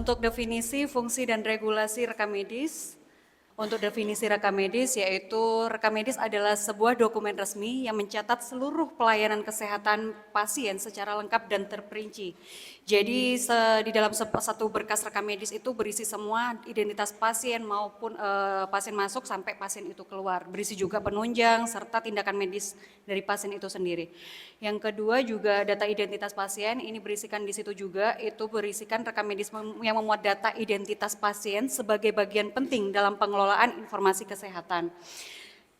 Untuk definisi, fungsi, dan regulasi rekam medis. Untuk definisi rekam medis, yaitu rekam medis adalah sebuah dokumen resmi yang mencatat seluruh pelayanan kesehatan pasien secara lengkap dan terperinci. Jadi di dalam satu berkas rekam medis itu berisi semua identitas pasien maupun pasien masuk sampai pasien itu keluar. Berisi juga penunjang serta tindakan medis dari pasien itu sendiri. Yang kedua juga data identitas pasien, ini berisikan di situ juga, itu berisikan rekam medis yang memuat data identitas pasien sebagai bagian penting dalam pengelolaan informasi kesehatan.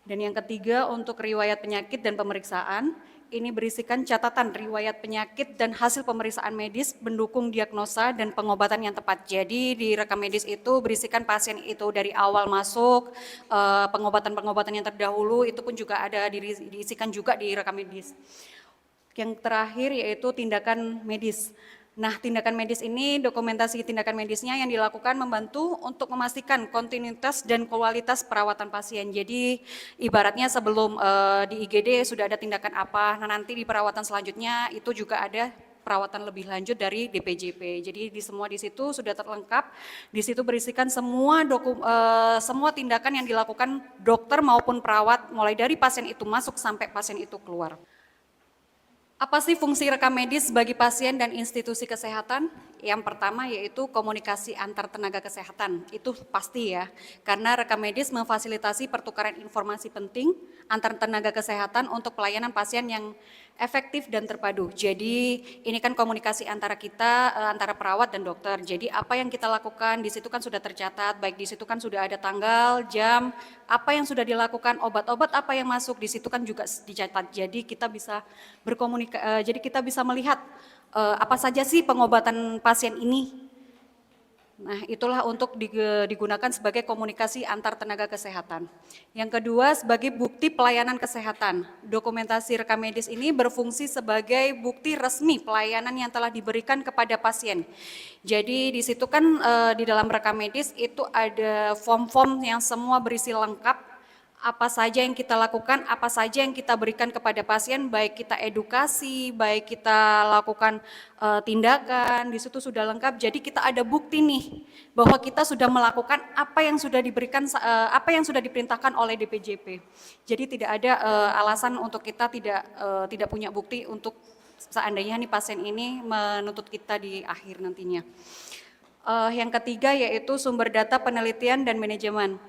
Dan yang ketiga untuk riwayat penyakit dan pemeriksaan, ini berisikan catatan riwayat penyakit dan hasil pemeriksaan medis mendukung diagnosa dan pengobatan yang tepat. Jadi di rekam medis itu berisikan pasien itu dari awal masuk, pengobatan-pengobatan yang terdahulu itu pun juga ada diisikan juga di rekam medis. Yang terakhir yaitu tindakan medis. Nah, tindakan medis ini, dokumentasi tindakan medisnya yang dilakukan membantu untuk memastikan kontinuitas dan kualitas perawatan pasien. Jadi, ibaratnya sebelum di IGD sudah ada tindakan apa, nah nanti di perawatan selanjutnya itu juga ada perawatan lebih lanjut dari DPJP. Jadi di situ sudah terlengkap. Di situ berisikan semua semua tindakan yang dilakukan dokter maupun perawat mulai dari pasien itu masuk sampai pasien itu keluar. Apa sih fungsi rekam medis bagi pasien dan institusi kesehatan? Yang pertama yaitu komunikasi antar tenaga kesehatan, itu pasti ya, karena rekam medis memfasilitasi pertukaran informasi penting antar tenaga kesehatan untuk pelayanan pasien yang efektif dan terpadu. Jadi ini kan komunikasi antara kita, antara perawat dan dokter. Jadi apa yang kita lakukan di situ kan sudah tercatat, baik di situ kan sudah ada tanggal, jam, apa yang sudah dilakukan, obat-obat apa yang masuk di situ kan juga dicatat. Jadi kita bisa jadi kita bisa melihat apa saja sih pengobatan pasien ini. Nah, itulah untuk digunakan sebagai komunikasi antar tenaga kesehatan. Yang kedua, sebagai bukti pelayanan kesehatan. Dokumentasi rekam medis ini berfungsi sebagai bukti resmi pelayanan yang telah diberikan kepada pasien. Jadi di situ kan di dalam rekam medis itu ada form-form yang semua berisi lengkap, apa saja yang kita lakukan, apa saja yang kita berikan kepada pasien, baik kita edukasi, baik kita lakukan tindakan, di situ sudah lengkap. Jadi kita ada bukti nih bahwa kita sudah melakukan apa yang sudah diberikan, apa yang sudah diperintahkan oleh DPJP. Jadi tidak ada alasan untuk kita tidak punya bukti untuk seandainya nih pasien ini menuntut kita di akhir nantinya. Yang ketiga yaitu sumber data penelitian dan manajemen.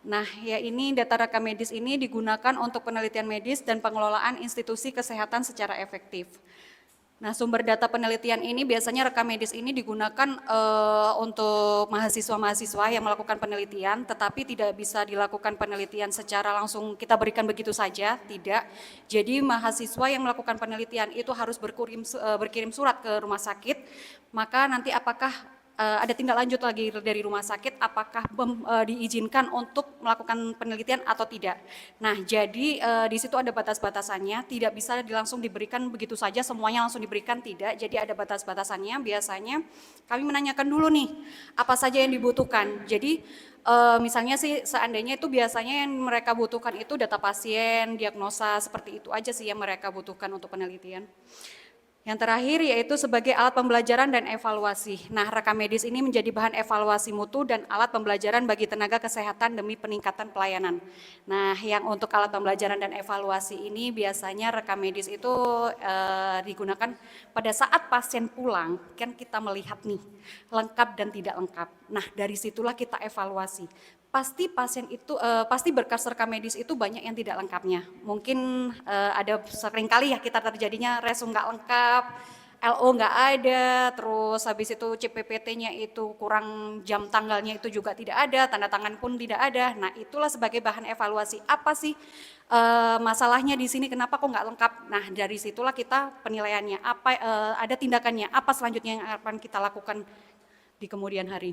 Nah, ya ini data rekam medis ini digunakan untuk penelitian medis dan pengelolaan institusi kesehatan secara efektif. Nah, sumber data penelitian ini biasanya rekam medis ini digunakan untuk mahasiswa-mahasiswa yang melakukan penelitian, tetapi tidak bisa dilakukan penelitian secara langsung kita berikan begitu saja, tidak. Jadi mahasiswa yang melakukan penelitian itu harus berkirim surat ke rumah sakit, maka nanti apakah ada tindak lanjut lagi dari rumah sakit, apakah diizinkan untuk melakukan penelitian atau tidak. Nah, jadi di situ ada batas-batasannya, tidak bisa langsung diberikan begitu saja, semuanya langsung diberikan, tidak. Jadi ada batas-batasannya, biasanya kami menanyakan dulu nih, apa saja yang dibutuhkan. Jadi misalnya sih seandainya itu biasanya yang mereka butuhkan itu data pasien, diagnosa, seperti itu aja sih yang mereka butuhkan untuk penelitian. Yang terakhir yaitu sebagai alat pembelajaran dan evaluasi. Nah, rekam medis ini menjadi bahan evaluasi mutu dan alat pembelajaran bagi tenaga kesehatan demi peningkatan pelayanan. Nah, yang untuk alat pembelajaran dan evaluasi ini biasanya rekam medis itu digunakan pada saat pasien pulang, kan kita melihat nih, lengkap dan tidak lengkap. Nah, dari situlah kita evaluasi. Pasti pasien itu, pasti berkas rekam medis itu banyak yang tidak lengkapnya. Mungkin ada seringkali ya kita terjadinya resum nggak lengkap, LO nggak ada, terus habis itu CPPT-nya itu kurang jam tanggalnya itu juga tidak ada, tanda tangan pun tidak ada. Nah, itulah sebagai bahan evaluasi. Apa sih masalahnya di sini, kenapa kok nggak lengkap? Nah, dari situlah kita penilaiannya, apa ada tindakannya, apa selanjutnya yang akan kita lakukan di kemudian hari.